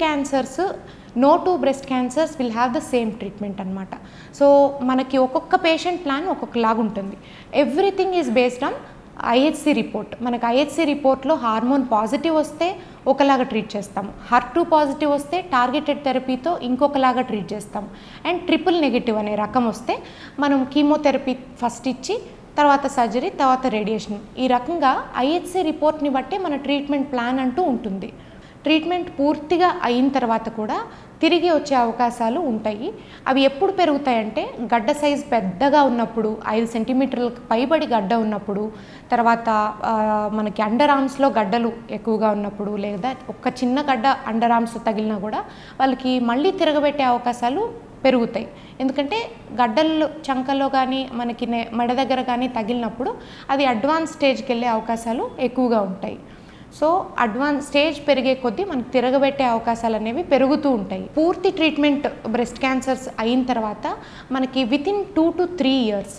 Cancers no two breast cancers will have the same treatment అనమాట. So మనకి ఒక్కొక్క patient plan ఒక్కొక్కలాగా ఉంటుంది. Everything is based on IHC report. మనకు IHC రిపోర్ట్లో హార్మోన్ పాజిటివ్ వస్తే ఒకలాగా ట్రీట్ చేస్తాము, HER2 పాజిటివ్ వస్తే టార్గెటెడ్ థెరపీతో ఇంకొకలాగా ట్రీట్ చేస్తాము, అండ్ ట్రిపుల్ నెగిటివ్ అనే రకం వస్తే మనం కీమోథెరపీ ఫస్ట్ ఇచ్చి తర్వాత సర్జరీ తర్వాత రేడియేషన్. ఈ రకంగా ఐహెచ్సి రిపోర్ట్ని బట్టి మన ట్రీట్మెంట్ ప్లాన్ అంటూ ఉంటుంది. ట్రీట్మెంట్ పూర్తిగా అయిన తర్వాత కూడా తిరిగి వచ్చే అవకాశాలు ఉంటాయి. అవి ఎప్పుడు పెరుగుతాయంటే గడ్డ సైజ్ పెద్దగా ఉన్నప్పుడు, 5 సెంటీమీటర్లకు పైబడి గడ్డ ఉన్నప్పుడు, తర్వాత మనకి అండర్ ఆర్మ్స్లో గడ్డలు ఎక్కువగా ఉన్నప్పుడు, లేదా ఒక చిన్న గడ్డ అండర్ ఆర్మ్స్ తగిలినా కూడా వాళ్ళకి మళ్ళీ తిరగబెట్టే అవకాశాలు పెరుగుతాయి. ఎందుకంటే గడ్డలు చంకల్లో కానీ మనకి మెడ దగ్గర కానీ తగిలినప్పుడు అది అడ్వాన్స్ స్టేజ్కి వెళ్ళే అవకాశాలు ఎక్కువగా ఉంటాయి. సో అడ్వాన్స్ స్టేజ్ పెరిగే కొద్దీ మనకి తిరగబెట్టే అవకాశాలు అనేవి పెరుగుతూ ఉంటాయి. పూర్తి ట్రీట్మెంట్ బ్రెస్ట్ క్యాన్సర్స్ అయిన తర్వాత మనకి within 2 to 3 years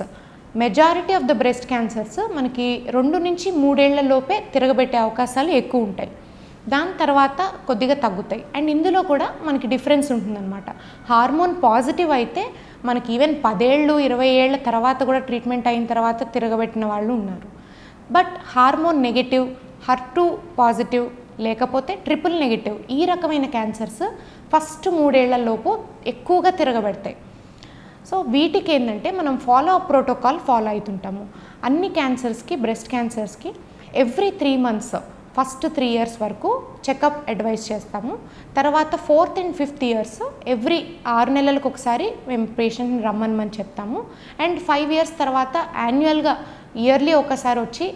majority of the breast cancers మనకి 2 నుంచి 3 ఏళ్ల లోపే తిరగబెట్టే అవకాశాలు ఎక్కువ ఉంటాయి. దాని తర్వాత కొద్దిగా తగ్గుతాయి. అండ్ ఇందులో కూడా మనకి డిఫరెన్స్ ఉంటుందన్నమాట. హార్మోన్ పాజిటివ్ అయితే మనకి ఈవెన్ 10 ఏళ్ళు 20 ఏళ్ల తర్వాత కూడా ట్రీట్మెంట్ అయిన తర్వాత తిరగబెట్టిన వాళ్ళు ఉన్నారు. But hormone negative, HER2 positive లేకపోతే ట్రిపుల్ నెగిటివ్ ఈ రకమైన క్యాన్సర్స్ ఫస్ట్ 3 ఏళ్లలోపు ఎక్కువగా తిరగబెడతాయి. సో వీటికి ఏంటంటే మనం ఫాలో అప్ ప్రోటోకాల్ ఫాలో అవుతుంటాము. అన్ని క్యాన్సర్స్కి, బ్రెస్ట్ క్యాన్సర్స్కి ఎవ్రీ 3 months ఫస్ట్ 3 years వరకు చెకప్ అడ్వైస్ చేస్తాము. తర్వాత 4th and 5th years every 6 నెలలకు ఒకసారి మేము పేషెంట్ని రమ్మని చెప్తాము. అండ్ 5 years తర్వాత యాన్యువల్గా ఇయర్లీ ఒకసారి వచ్చి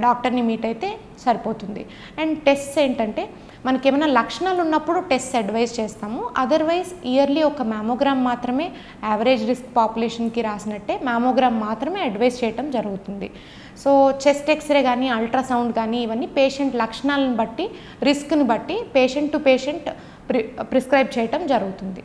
డాక్టర్ని మీట్ అయితే సరిపోతుంది. అండ్ టెస్ట్స్ ఏంటంటే మనకి ఏమైనా లక్షణాలు ఉన్నప్పుడు టెస్ట్ అడ్వైస్ చేస్తాము. అదర్వైజ్ ఇయర్లీ ఒక మ్యామోగ్రామ్ మాత్రమే, యావరేజ్ రిస్క్ పాపులేషన్కి రాసినట్టే మ్యామోగ్రామ్ మాత్రమే అడ్వైస్ చేయటం జరుగుతుంది. సో చెస్ట్ ఎక్స్రే కానీ, అల్ట్రాసౌండ్ కానీ ఇవన్నీ పేషెంట్ లక్షణాలను బట్టి, రిస్క్ని బట్టి పేషెంట్ టు పేషెంట్ ప్రిస్క్రైబ్ చేయటం జరుగుతుంది.